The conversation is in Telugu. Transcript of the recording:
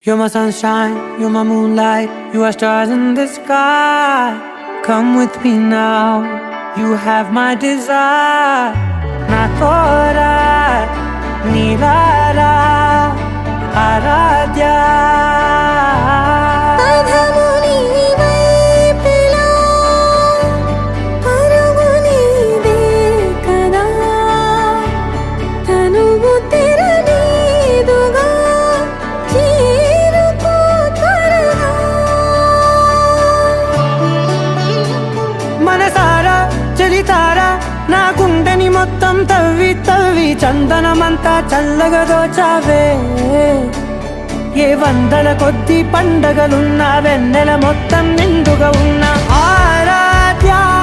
You're my sunshine, you're my moonlight, you are stars in the sky. Come with me now, you have my desire. Na tora, nilara, aradhya. మనసారా చలితారా నా గుండెని మొత్తం తవ్వి తవ్వి చందనమంతా చల్లగా దోచావే. ఏ వందల కొద్ది పండగలున్నా వెన్నెల మొత్తం నిండుగా ఉన్న ఆరాధ్యా.